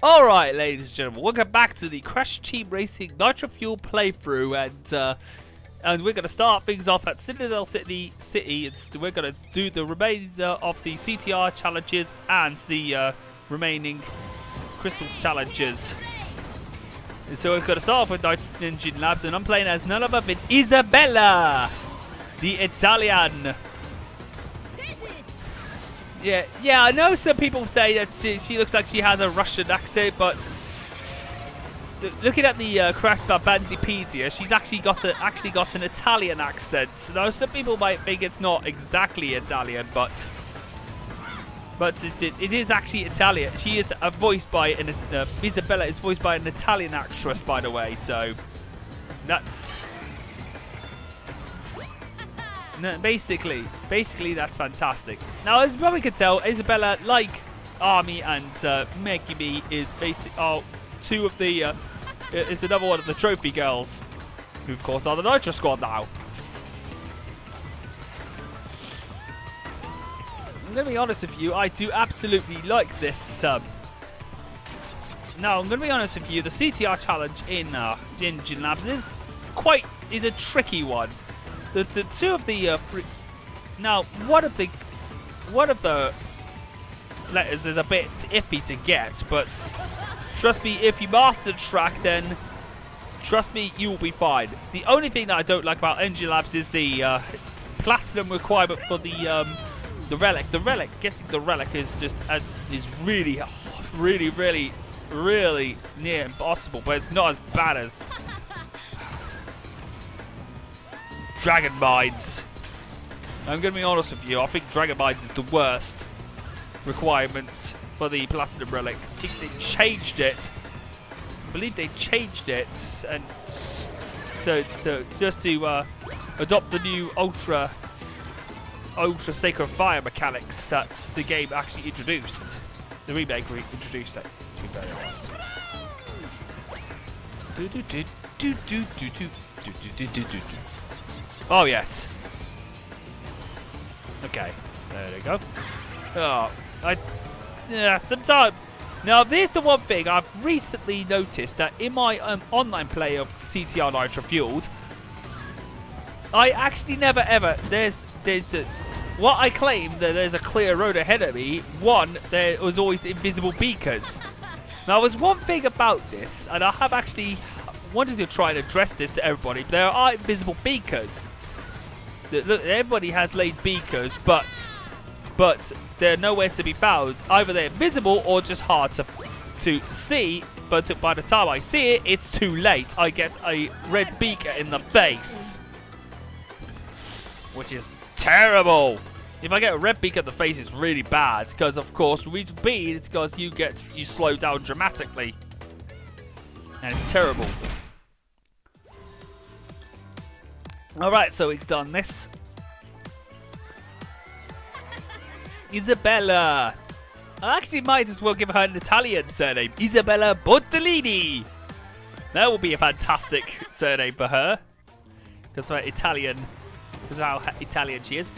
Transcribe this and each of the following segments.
Alright, ladies and gentlemen, welcome back to the Crash Team Racing Nitro-Fueled playthrough, and we're going to start things off at Citadel City. We're going to do the remainder of the CTR challenges and the remaining Crystal challenges. And so we're going to start off with Nitrogen Labs, and I'm playing as none other than Isabella, the Italian. Yeah, I know some people say that she looks like she has a Russian accent, but looking at the Crash Bandipedia, she's actually got an Italian accent. Now, some people might think it's not exactly Italian, but it is actually Italian. She is voiced by Isabella is voiced by an Italian actress, by the way. So that's. No, basically, that's fantastic. Now, as you probably could tell, Isabella, like Army and McKidd, is two of the. Is another one of the trophy girls, who of course are the Nitro Squad now. I'm gonna be honest with you, I do absolutely like this. Now, I'm gonna be honest with you, the CTR challenge in Gin Labs is a tricky one. The two of the now one of the letters is a bit iffy to get, but trust me, if you master the track, then trust me, you will be fine. The only thing that I don't like about Engine Labs is the platinum requirement for the relic. Getting the relic is just is really near impossible, but it's not as bad as Dragon Mines. I'm going to be honest with you, I think Dragon Mines is the worst requirement for the Platinum Relic. I think they changed it. I believe they changed it, and so just to adopt the new Ultra Sacred Fire mechanics that the game actually introduced. The remake introduced it, to be very honest. Oh, yes. Okay. There they go. Oh, yeah, sometimes. Now, there's the one thing I've recently noticed, that in my online play of CTR Nitro-Fueled, I actually never ever, what I claim that there's a clear road ahead of me. One, there was always invisible beakers. Now, there's one thing about this, and I have actually wanted to try and address this to everybody. There are invisible beakers. Look, everybody has laid beakers, but they're nowhere to be found. Either they're invisible or just hard to see. But by the time I see it, it's too late. I get a red beaker in the face, which is terrible. If I get a red beaker in the face, it's really bad, because of course, reason being, it's because you slow down dramatically, and it's terrible. Alright, so we've done this. Isabella. I actually might as well give her an Italian surname. Isabella Bottolini. That will be a fantastic surname for her, because of how Italian she is.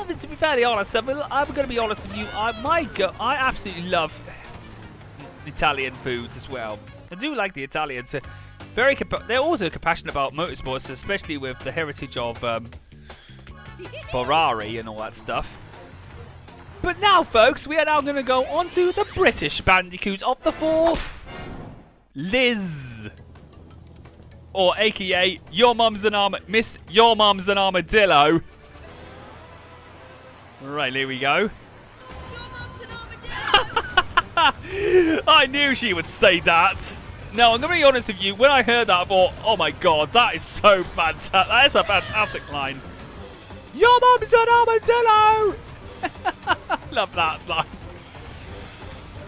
But to be fairly honest, I'm going to be honest with you. I absolutely love Italian foods as well. I do like the Italians. They're also compassionate about motorsports, especially with the heritage of Ferrari and all that stuff. But now, folks, we are now going to go on to the British Bandicoot of the four, Liz, or AKA Miss Your Mum's an Armadillo. Right, here we go. I knew she would say that. Now, I'm going to be honest with you, when I heard that, I thought, oh my god, that is so fantastic. That is a fantastic line. Your mum's an armadillo! Love that line.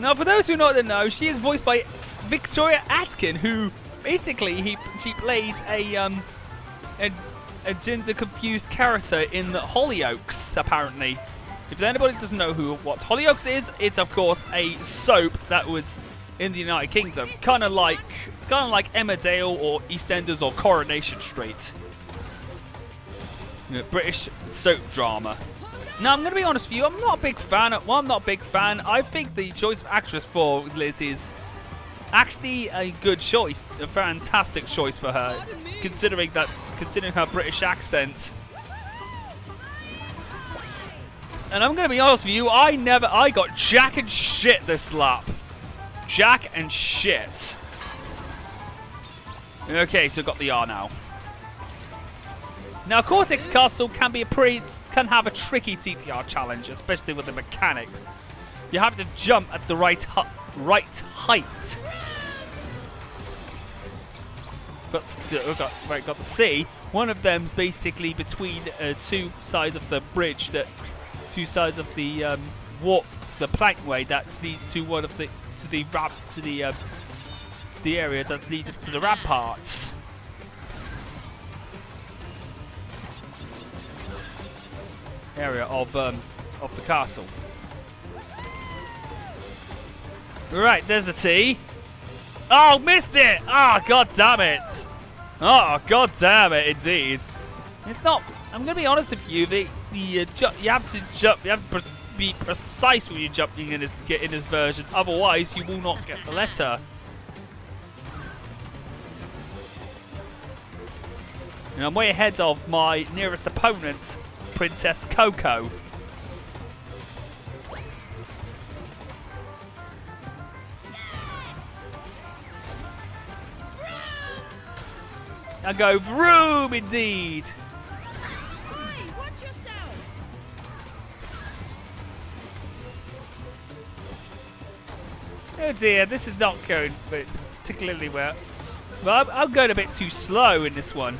Now, for those who don't know, she is voiced by Victoria Atkin, who basically, she played a gender-confused character in Hollyoaks, apparently. If anybody doesn't know what Hollyoaks is, it's, of course, a soap that was in the United Kingdom, kind of like Emmerdale or EastEnders or Coronation Street. British soap drama. Now, I'm going to be honest with you. I'm not a big fan. Well, I'm not a big fan. I think the choice of actress for Liz is actually a good choice. A fantastic choice for her, considering her British accent. And I'm going to be honest with you. I got jack and shit this lap. Jack and shit. Okay, so got the R now. Now, Cortex Castle can have a tricky TTR challenge, especially with the mechanics. You have to jump at the right height. Got the C. One of them basically between two sides of the bridge, two sides of the the plankway that leads to the area that leads up to the ramparts. Area of the castle. Right, there's the T. Oh, missed it! Oh, god damn it! Oh, god damn it, indeed. It's not. I'm gonna be honest with you. You have to jump. You have to be precise when you're jumping in this version. Otherwise, you will not get the letter. And I'm way ahead of my nearest opponent, Princess Coco. I go vroom indeed. Hey, watch yourself. Oh dear, this is not going particularly well. Well, I'm going a bit too slow in this one.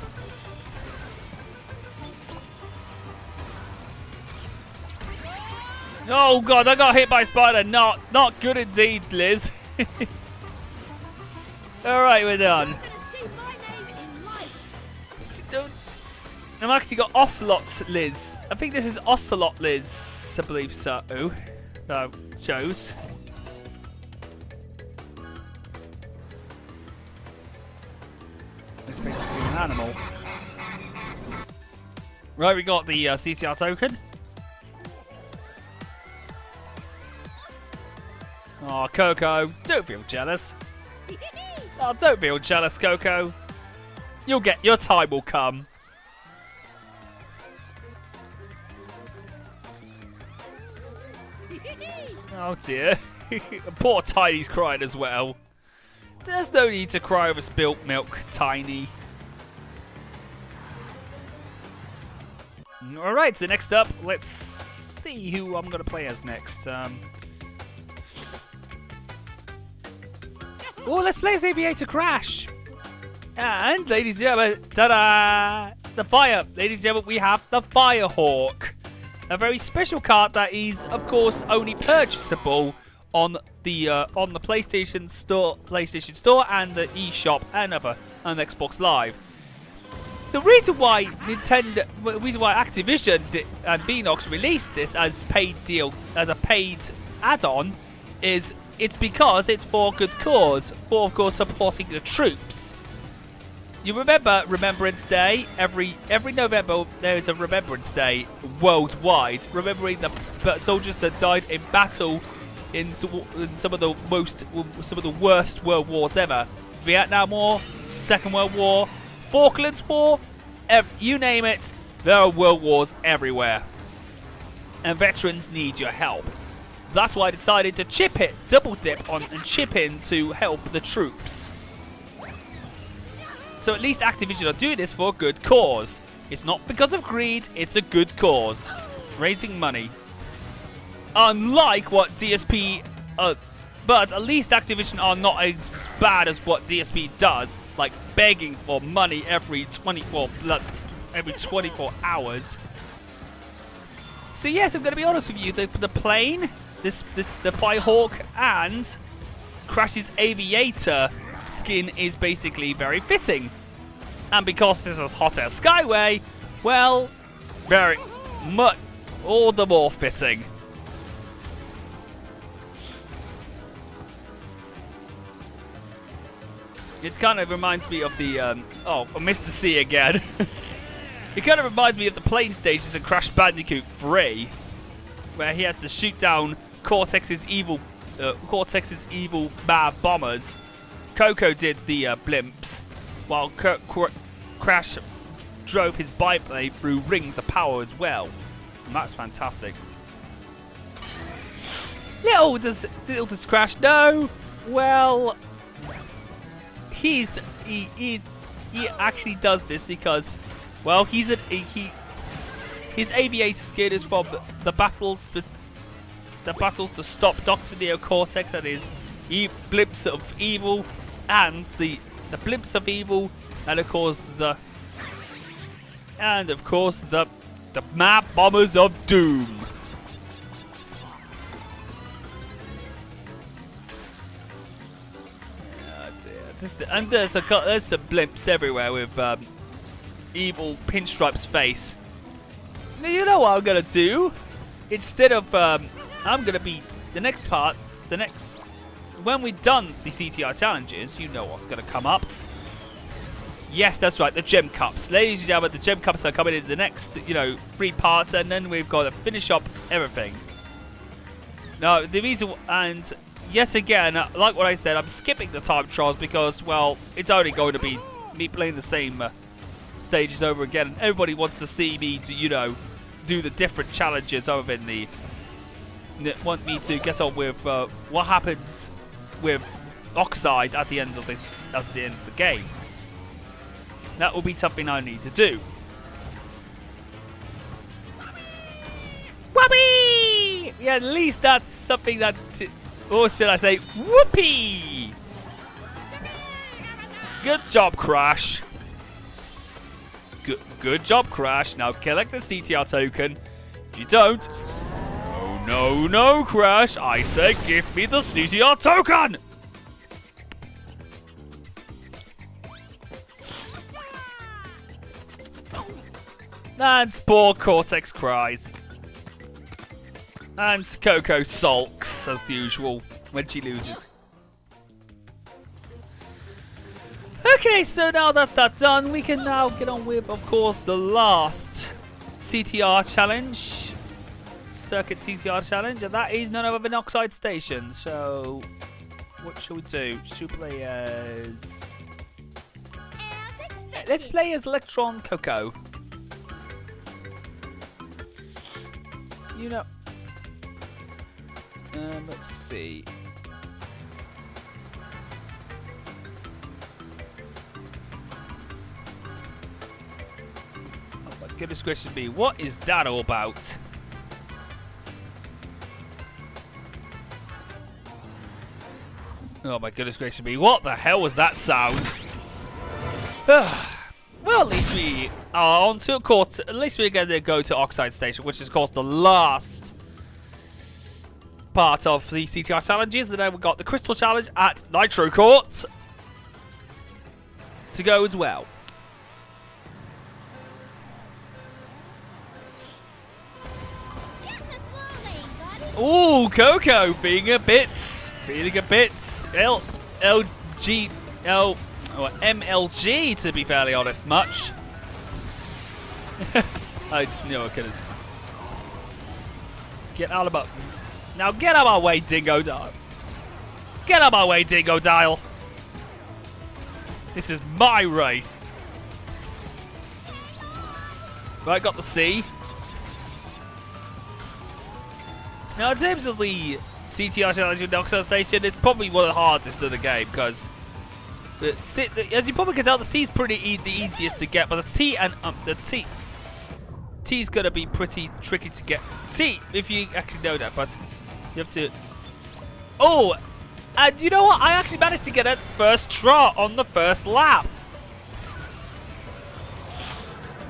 Oh god, I got hit by a spider. Not good indeed, Liz. Alright, we're done. I've actually got Ocelot Liz. I think this is Ocelot Liz. I believe so. Shows. It's basically an animal. Right, we got the CTR token. Oh, Coco, don't feel jealous. Oh, don't feel jealous, Coco. Your time will come. Oh dear. Poor Tiny's crying as well. There's no need to cry over spilt milk, Tiny. Alright, so next up, let's see who I'm going to play as next. Oh, let's play as Aviator Crash. And, ladies and gentlemen, ta-da! The fire. Ladies and gentlemen, we have the Firehawk. A very special card that is, of course, only purchasable on the PlayStation Store, and the eShop and Xbox Live. The reason why Activision and Beanox released this as a paid add-on, is it's because it's for good cause, for of course supporting the troops. You remember Remembrance Day? Every November there is a Remembrance Day worldwide, remembering the soldiers that died in battle in some of the worst world wars ever. Vietnam War, Second World War, Falklands War, you name it, there are world wars everywhere. And veterans need your help. That's why I decided to double dip on and chip in to help the troops. So at least Activision are doing this for a good cause. It's not because of greed, it's a good cause. Raising money. Unlike what DSP... but at least Activision are not as bad as what DSP does. Like begging for money every 24 hours. So yes, I'm going to be honest with you. The plane, the Firehawk and Crash's Aviator skin is basically very fitting. And because this is Hot Air Skyway, well, very much all the more fitting. It kind of reminds me of the Mr. C again. It kind of reminds me of the plane stations in Crash Bandicoot 3. where he has to shoot down Cortex's evil mad bombers. Coco did the blimps, while Crash drove his biplane through rings of power as well. And that's fantastic. Little does Crash know. Well, he actually does this because, well, his aviator skid is from the battles to stop Dr. Neo Cortex and his blimps of evil, and the blimps of evil, and of course the mad bombers of doom. And there's some blimps everywhere with evil Pinstripe's face. Now, you know what I'm gonna do? Instead of I'm gonna be when we've done the CTR challenges, you know what's gonna come up. Yes, that's right, the gem cups, ladies and gentlemen. The gem cups are coming in the next 3 parts, and then we've got to finish up everything. Now the reason, and yet again, like what I said, I'm skipping the time trials because, well, it's only going to be me playing the same stages over again, and everybody wants to see me do the different challenges other than want me to get on with what happens with Oxide at the end of the game. That will be something I need to do. Whoopee! Yeah, at least that's something that. Or should I say, whoopee! Good job, Crash. Good job, Crash. Now collect the CTR token. If you don't, no, Crash! I say, give me the CTR token. And poor Cortex cries. And Coco sulks, as usual, when she loses. Okay, so now that's that done, we can now get on with, of course, the last CTR challenge. Circuit CTR challenge, and that is none other than Oxide Station. So, what should we do? Should we play as... Let's play as Electron Coco. Let's see. Oh my goodness gracious me, what is that all about? Oh my goodness gracious me, what the hell was that sound? Well, at least we are on to at least we're going to go to Oxide Station, which is of course the last part of the CTR challenges. And then we've got the Crystal Challenge at Nitro Court to go as well. Ooh, Coco feeling a bit MLG, to be fairly honest, much. I just knew I couldn't. Get out of my... Now get out of my way, Dingo Dial. Get out of my way, Dingo Dial. This is my race. Right, got the C. Now, in terms of the CTR challenge with Oxide Station, it's probably one of the hardest of the game because, as you probably can tell, the C is pretty the easiest to get, but the T and the T is gonna be pretty tricky to get. T, if you actually know that, but you have to. Oh, and you know what? I actually managed to get it first try on the first lap.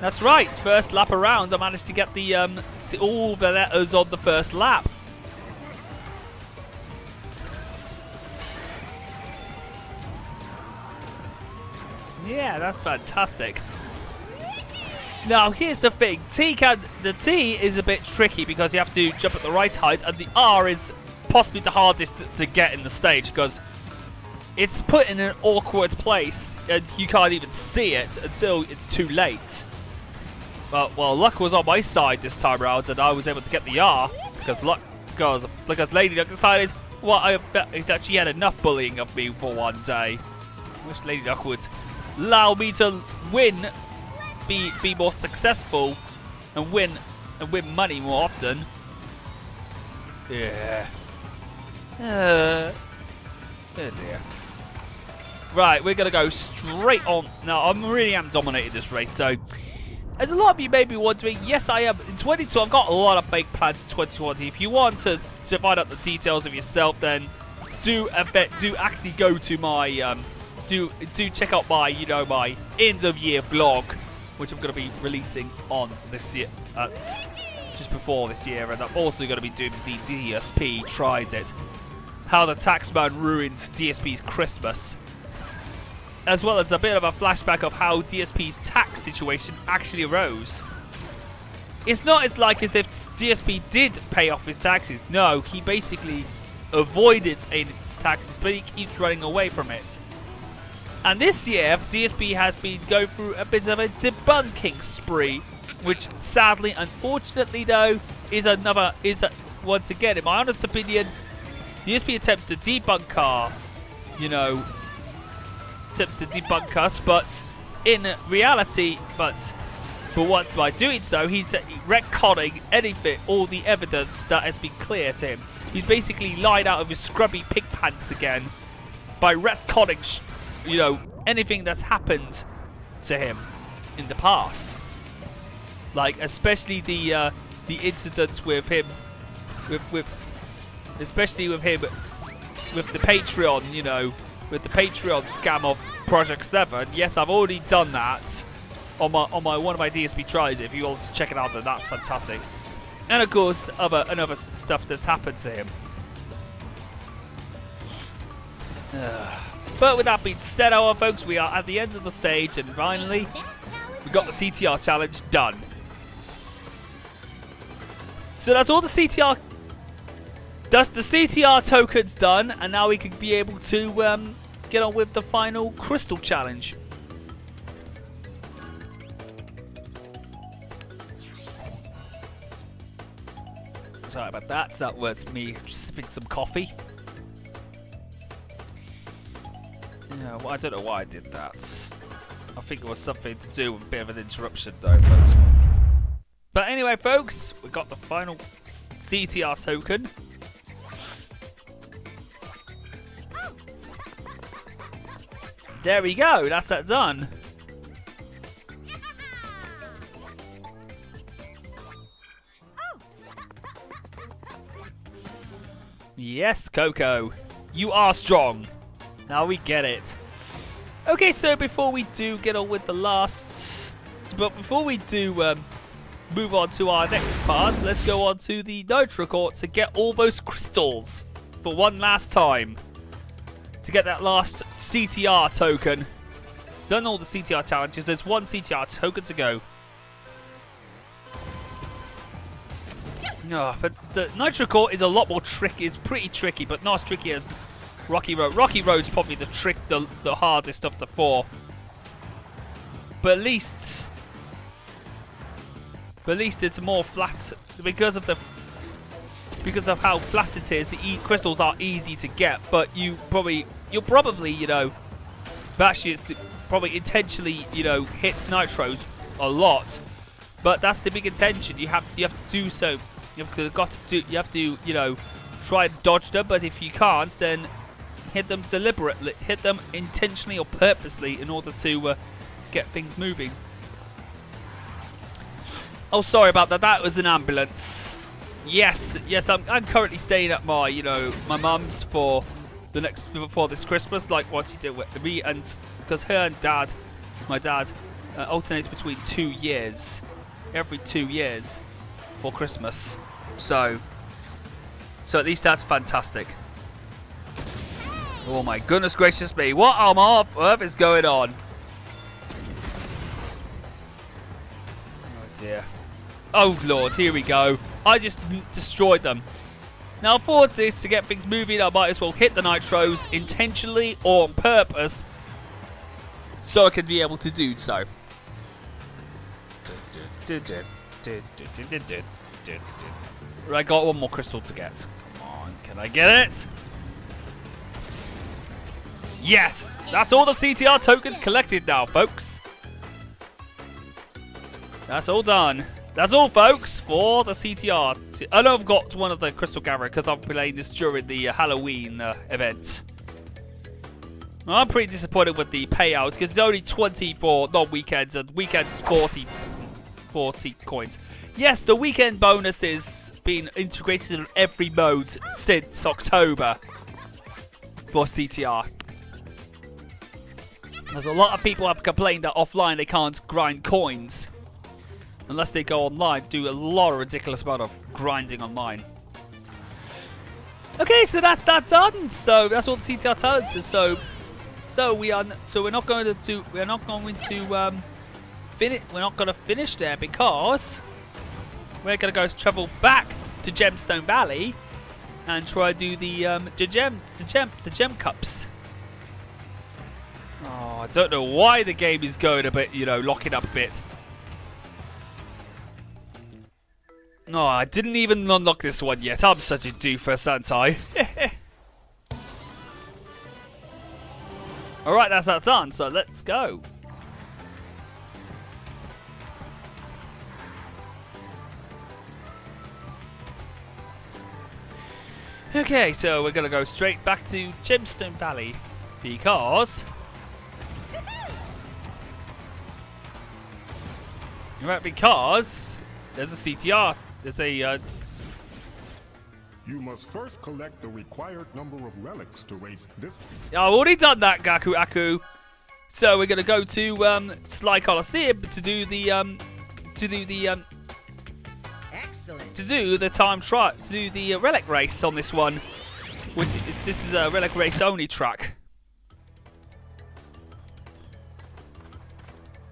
That's right, first lap around, I managed to get the all the letters on the first lap. Yeah, that's fantastic. Now, here's the thing. The T is a bit tricky because you have to jump at the right height, and the R is possibly the hardest to get in the stage because it's put in an awkward place and you can't even see it until it's too late. But, well, luck was on my side this time around and I was able to get the R. because Lady Duck decided, well, I bet that she had enough bullying of me for one day. I wish Lady Duck would allow me to win, be more successful, and win money more often. Yeah. Oh dear. Right, we're gonna go straight on. Now, I really am dominating this race, so as a lot of you may be wondering, yes, I am. In 22, I've got a lot of big plans in 2020. If you want to find out the details of yourself, then do actually go to my do check out my my end of year vlog, which I'm going to be releasing on this year. That's just before this year, and I'm also going to be doing the DSP Tried It, how the taxman ruined DSP's Christmas, as well as a bit of a flashback of how DSP's tax situation actually arose. It's not as if DSP did pay off his taxes. No, he basically avoided paying his taxes, but he keeps running away from it. And this year, DSP has been going through a bit of a debunking spree, which sadly, unfortunately though, once again, in my honest opinion, DSP attempts to debunk us, but in reality, by doing so, he's retconning all the evidence that has been clear to him. He's basically lied out of his scrubby pig pants again by retconning, anything that's happened to him in the past, like especially the incidents with him, especially with him with the Patreon, with the Patreon scam of Project 7. Yes, I've already done that on one of my DSP tries. If you want to check it out, then that's fantastic. And of course, other stuff that's happened to him. But with that being said, however, folks, we are at the end of the stage, and finally, we got the CTR challenge done. So that's all the CTR. That's the CTR tokens done, and now we can be able to get on with the final crystal challenge. Sorry about that. That was me sipping some coffee. Yeah, well, I don't know why I did that. I think it was something to do with a bit of an interruption, though. But anyway, folks, we got the final CTR token. There we go. That's that done. Yes, Coco, you are strong. Now we get it. Okay, so before we do get on with the last, but before we do move on to our next part, let's go on to the Nitro Court to get all those crystals for one last time. To get that last CTR token. Done all the CTR challenges. There's one CTR token to go. No, but the Nitro Court is a lot more tricky. It's pretty tricky, but not as tricky as Rocky Road. Rocky Road's probably the hardest of the four. But at least it's more flat because of how flat it is. The crystals are easy to get, but you'll probably actually probably intentionally hits nitros a lot. But that's the big intention. You have to do so. You have to try and dodge them. But if you can't, then hit them deliberately, hit them intentionally or purposely in order to get things moving. Oh, sorry about that. That was an ambulance. Yes. I'm currently staying at my my mum's for this Christmas, like what she did with me, and because my dad alternates between 2 years, every 2 years for Christmas. So at least that's fantastic. Oh my goodness gracious me! What on earth is going on? Oh dear. Oh lord, here we go. I just destroyed them. Now for this to get things moving, I might as well hit the nitros intentionally or on purpose, so I can be able to do so. I got one more crystal to get. Come on, can I get it? Yes! That's all the CTR tokens collected now, folks. That's all done. That's all, folks, for the CTR. I know I've got one of the crystal gatherer because I'm playing this during the Halloween event. I'm pretty disappointed with the payout because it's only 20 for non-weekends and weekends is 40 coins. Yes, the weekend bonus has been integrated in every mode since October for CTR. There's a lot of people have complained that offline they can't grind coins. Unless they go online, do a lot of ridiculous amount of grinding online. Okay, so that's that done. So that's all the CTR talents. We're not going to finish there because we're going to go travel back to Gemstone Valley and try to do the gem cups. Oh, I don't know why the game is going a bit, locking up a bit. No, I didn't even unlock this one yet. I'm such a doofus, aren't I? Alright, that's done, so let's go. Okay, so we're going to go straight back to Gemstone Valley because... because there's a CTR. There's a... You must first collect the required number of relics to race this. I've already done that, Gaku Aku. So we're gonna go to Slide Coliseum to do the Excellent. to do the time trial, to do the Relic Race on this one, this is a Relic Race only track.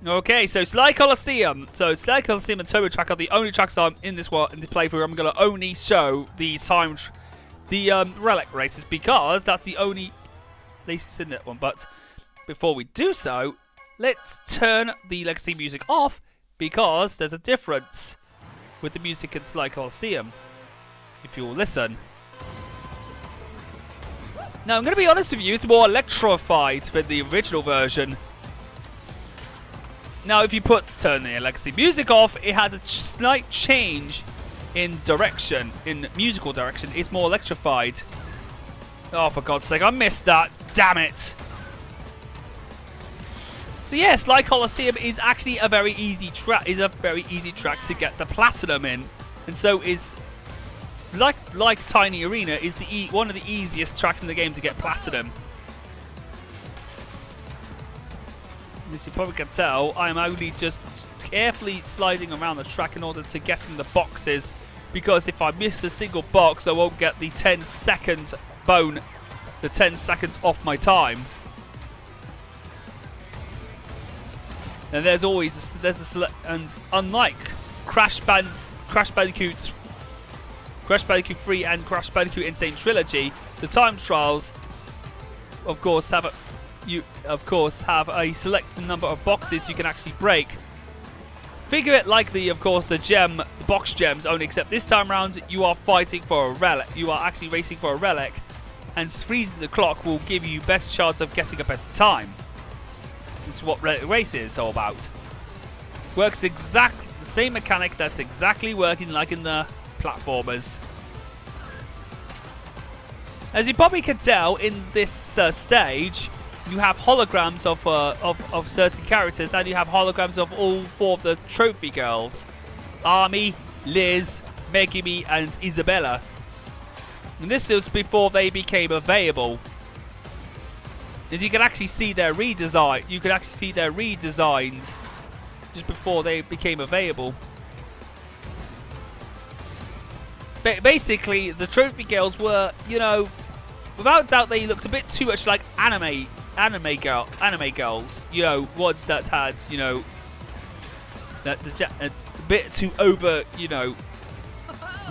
Okay, so Slide Coliseum. So Slide Coliseum and Turbo Track are the only tracks I'm in this playthrough. I'm gonna only show the Relic Races because that's the only places in that one. But before we do so, let's turn the Legacy music off because there's a difference with the music in Slide Coliseum. If you'll listen. Now I'm gonna be honest with you, it's more electrified than the original version. Now, if you turn the Legacy music off, it has a slight change in direction, in musical direction. It's more electrified. Oh, for God's sake, I missed that. Damn it. So yeah, Slide Coliseum is actually a very easy track. To get the platinum in, and so is like Tiny Arena is one of the easiest tracks in the game to get platinum. As you probably can tell, I'm only just carefully sliding around the track in order to get in the boxes, because if I miss a single box, I won't get the 10 seconds the 10 seconds off my time. And there's always and unlike Crash Bandicoot 3 and Crash Bandicoot Insane Trilogy, the time trials, of course, have a selected number of boxes you can actually break. Figure it like the box gems, only except this time around you are fighting for a relic. You are actually racing for a relic, and freezing the clock will give you better chance of getting a better time. This is what Relic Race is all about. Works exactly the same mechanic that's exactly working like in the platformers. As you probably can tell in this stage, you have holograms of certain characters, and you have holograms of all 4 of the trophy girls: Army, Liz, Megumi, and Isabella. And this was before they became available. And you can actually see their redesign. You can actually see their redesigns just before they became available. Basically, the trophy girls were, without doubt, they looked a bit too much like anime girls, ones that had, a bit too over, I'm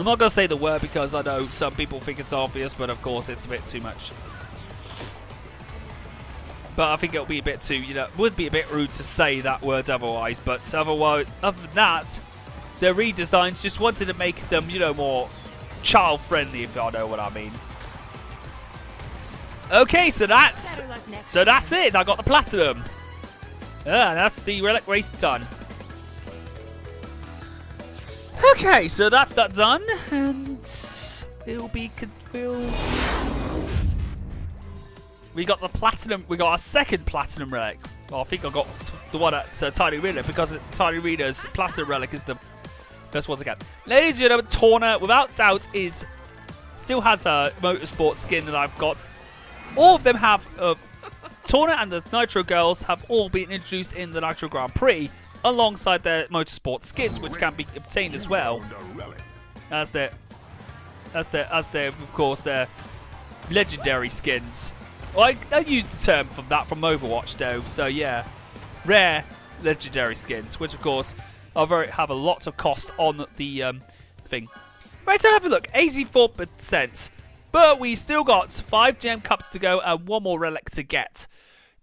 not gonna say the word because I know some people think it's obvious, but of course it's a bit too much. But I think it'll be a bit too, would be a bit rude to say that word otherwise. But other than that, the redesigns just wanted to make them, more child friendly, if y'all know what I mean. Okay, so that's it. I got the platinum. That's the Relic Race done. Okay, so that's that done, and it'll be we got the platinum. We got our second platinum relic. Well, I think I got the one at Tiny Arena because Tiny Arena's platinum relic is the first one again. Ladies and gentlemen, Torna, without doubt, still has a motorsport skin that I've got. All of them have. Torna and the Nitro girls have all been introduced in the Nitro Grand Prix, alongside their motorsport skins, which can be obtained as well as their, of course, their legendary skins. Well, I used the term from Overwatch though, so yeah, rare legendary skins, which of course have a lot of cost on the thing. Right, so have a look, 84%, but we still got 5 gem cups to go and 1 more relic to get.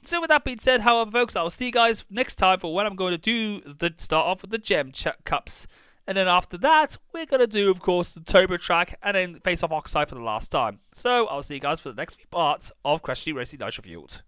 So with that being said, however, folks, I will see you guys next time for when I'm going to start off with the gem cups. And then after that, we're going to do, of course, the turbo track and then face off Oxide for the last time. So I'll see you guys for the next few parts of Crash Team Racing Nitro-Fueled.